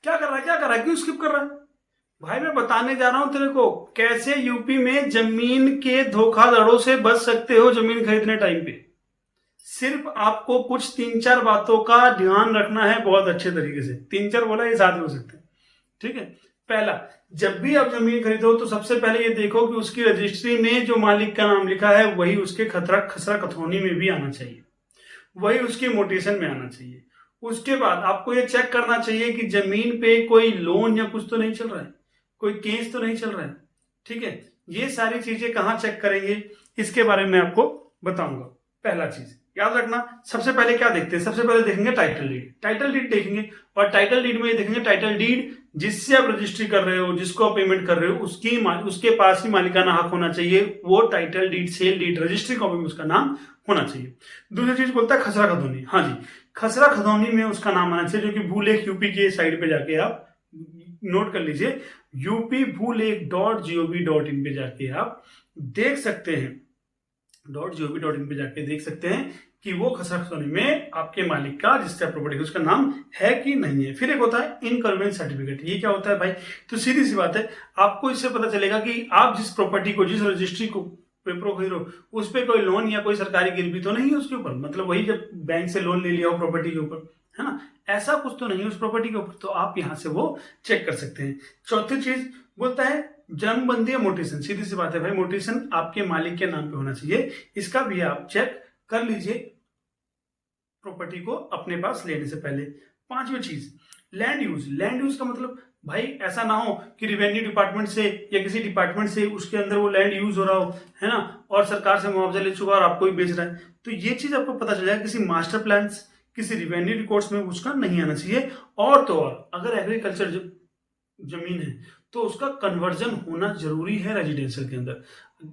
क्या कर रहा है, क्या कर रहा है, क्यों स्किप कर रहा है? भाई मैं बताने जा रहा हूं तेरे को कैसे यूपी में जमीन के धोखाधड़ों से बच सकते हो जमीन खरीदने टाइम पे। सिर्फ आपको कुछ 3-4 बातों का ध्यान रखना है बहुत अच्छे तरीके से। 3-4 बोला, ये साथ हो सकते हैं, ठीक है। पहला, जब भी आप जमीन खरीदो तो सबसे पहले ये देखो कि उसकी रजिस्ट्री में जो मालिक का नाम लिखा है वही उसके खसरा खतौनी में भी आना चाहिए, वही उसकी मोटेशन में आना चाहिए। उसके बाद आपको ये चेक करना चाहिए कि जमीन पे कोई लोन या कुछ तो नहीं चल रहा है, कोई केस तो नहीं चल रहा है, ठीक है। ये सारी चीजें कहाँ चेक करेंगे इसके बारे में आपको बताऊंगा। पहला चीज याद रखना, सबसे पहले क्या देखते हैं, सबसे पहले देखेंगे टाइटल डीड। टाइटल डीड देखेंगे और टाइटल डीड में ये देखेंगे टाइटल डीड जिससे आप रजिस्ट्री कर रहे हो, जिसको आप पेमेंट कर रहे हो, उसके पास ही मालिकाना हक होना चाहिए। वो title deed, sale deed, registry copy में उसका नाम होना चाहिए। दूसरी चीज बोलता है खसरा खतौनी। हाँ जी, खसरा खतौनी में उसका नाम आना चाहिए, जो कि भूलेख यूपी के साइड पे जाके आप नोट कर लीजिए, upbhuleख.gov.in पे जाके आप देख सकते हैं, .gov.in पे जाके देख सकते हैं कि वो खसरा खतौनी में आपके मालिक का, जिससे प्रॉपर्टी उसका नाम है कि नहीं है। फिर एक होता है इनकन्वेंस सर्टिफिकेट। ये क्या होता है भाई? तो सीधी सी बात है, आपको इससे पता चलेगा कि आप जिस प्रॉपर्टी को, जिस रजिस्ट्री को, पेपर खरीद रहे हो, उस पर कोई लोन या कोई सरकारी गिरवी तो नहीं है उसके ऊपर। मतलब वही जब बैंक से लोन ले लिया हो प्रॉपर्टी के ऊपर, है ना, ऐसा कुछ तो नहीं है उस प्रॉपर्टी के ऊपर, तो आप यहां से वो चेक कर सकते हैं। चौथी चीज बोलता है जन्मबंदी या मोटेशन। सीधी सी बात है भाई, मोटेशन आपके मालिक के नाम पे होना चाहिए, इसका भी आप चेक कर लीजिए प्रॉपर्टी को अपने पास लेने से पहले। पांचवी चीज लैंड यूज। लैंड यूज का मतलब भाई ऐसा ना हो कि रेवेन्यू डिपार्टमेंट से या किसी डिपार्टमेंट से उसके अंदर वो लैंड यूज हो रहा हो, है ना, और सरकार से मुआवजा ले चुका और आपको ही बेच रहा है। तो ये चीज आपको पता चल जाएगा, किसी मास्टर प्लान, किसी रेवेन्यू रिकॉर्ड्स में उसका नहीं आना चाहिए। और तो और अगर एग्रीकल्चर जमीन है तो उसका कन्वर्जन होना जरूरी है रेजिडेंशियल के अंदर।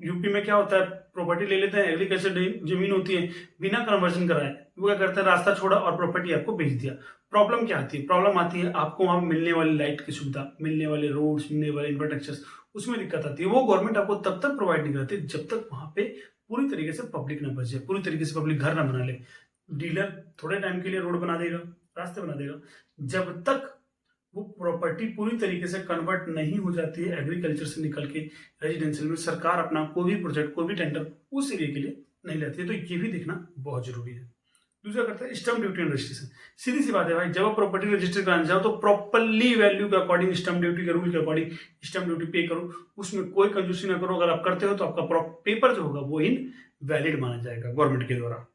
यूपी में क्या होता है, प्रॉपर्टी ले लेते हैं, एग्रीकल्चर जमीन होती है, बिना कन्वर्जन कराए वो क्या करते हैं, रास्ता छोड़ा और प्रॉपर्टी आपको बेच दिया। प्रॉब्लम क्या आती है? प्रॉब्लम आती है आपको वहां मिलने वाली लाइट की सुविधा, मिलने वाले रोड्स, मिलने वाले इंफ्रास्ट्रक्चर, उसमें दिक्कत आती है। वो गवर्नमेंट आपको तब तक प्रोवाइड नहीं करती जब तक वहां पे पूरी तरीके से पब्लिक ना बच जाए, पूरी तरीके से पब्लिक घर ना बना ले। डीलर थोड़े टाइम के लिए रोड बना देगा, रास्ते बना देगा, जब तक वो प्रॉपर्टी पूरी तरीके से कन्वर्ट नहीं हो जाती है एग्रीकल्चर से निकल के रेजिडेंशियल में, सरकार अपना कोई भी प्रोजेक्ट, कोई भी टेंडर उस एरिया के लिए नहीं लेती है। तो ये भी देखना बहुत जरूरी है। दूसरा करता है स्टम्प ड्यूटी एंड रजिस्ट्रेशन। सीधी सी बात है भाई, जब आप प्रॉपर्टी रजिस्टर कराने जाओ तो प्रॉपरली वैल्यू के अकॉर्डिंग, स्टम्प ड्यूटी के रूल के अकॉर्डिंग स्टम्प ड्यूटी पे करो, उसमें कोई कंजूसी ना करो। अगर आप करते हो तो आपका पेपर जो होगा वो इनवैलिड माना जाएगा गवर्नमेंट के द्वारा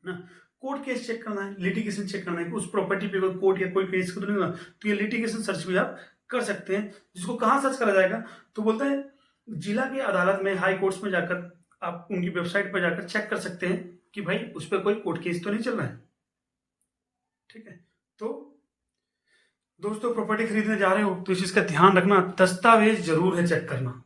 ना। कोर्ट केस चेक करना है, लिटिगेशन चेक करना है कि उस प्रॉपर्टी पे कोई कोर्ट या कोई केस तो नहीं हुआ, तो ये लिटिगेशन सर्च भी आप कर सकते हैं। जिसको कहाँ सर्च करा जाएगा, तो बोलते हैं जिला की अदालत में, हाई कोर्ट्स में जाकर आप उनकी वेबसाइट पर जाकर चेक कर सकते हैं कि भाई उस पर कोई कोर्ट केस तो नहीं चल रहा है, ठीक है। तो दोस्तों, प्रॉपर्टी खरीदने जा रहे हो तो इस चीज का ध्यान रखना, दस्तावेज जरूर है चेक करना,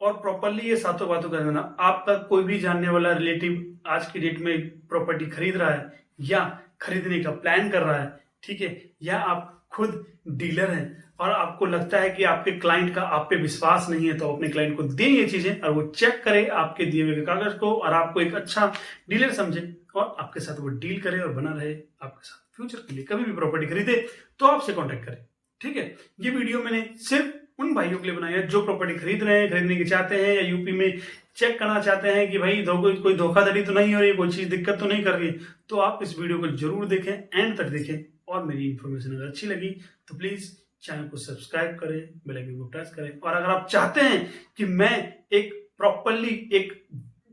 और प्रॉपरली ये सातों बातों का देना। आपका कोई भी जानने वाला रिलेटिव आज की डेट में प्रॉपर्टी खरीद रहा है या खरीदने का प्लान कर रहा है, ठीक है, या आप खुद डीलर हैं और आपको लगता है कि आपके क्लाइंट का आप पे विश्वास नहीं है, तो अपने क्लाइंट को दें ये चीजें और वो चेक करे आपके दिए हुए कागज को और आपको एक अच्छा डीलर समझे और आपके साथ वो डील करे और बना रहे आपके साथ फ्यूचर के लिए। कभी भी प्रॉपर्टी खरीदे तो आपसे कॉन्टेक्ट करें, ठीक है। ये वीडियो मैंने सिर्फ उन भाइयों के लिए बनाया है जो प्रॉपर्टी खरीद रहे हैं, खरीदने की चाहते हैं, या यूपी में चेक करना चाहते हैं कि भाई कोई धोखाधड़ी तो नहीं हो रही है, कोई चीज दिक्कत तो नहीं कर रही है। तो आप इस वीडियो को जरूर देखें, एंड तक देखें, और मेरी इंफॉर्मेशन अगर अच्छी लगी तो प्लीज चैनल को सब्सक्राइब करें, बेल आइकन को प्रेस करें। और अगर आप चाहते हैं कि मैं एक प्रॉपरली एक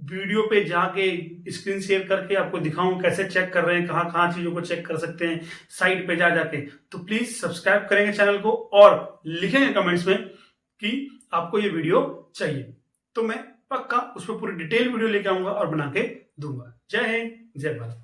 वीडियो पे जाके स्क्रीन शेयर करके आपको दिखाऊं कैसे चेक कर रहे हैं, कहाँ कहाँ चीजों को चेक कर सकते हैं साइट पे जाके, तो प्लीज सब्सक्राइब करेंगे चैनल को और लिखेंगे कमेंट्स में कि आपको ये वीडियो चाहिए, तो मैं पक्का उस पर पूरी डिटेल वीडियो लेके आऊंगा और बना के दूंगा। जय हिंद, जय भारत।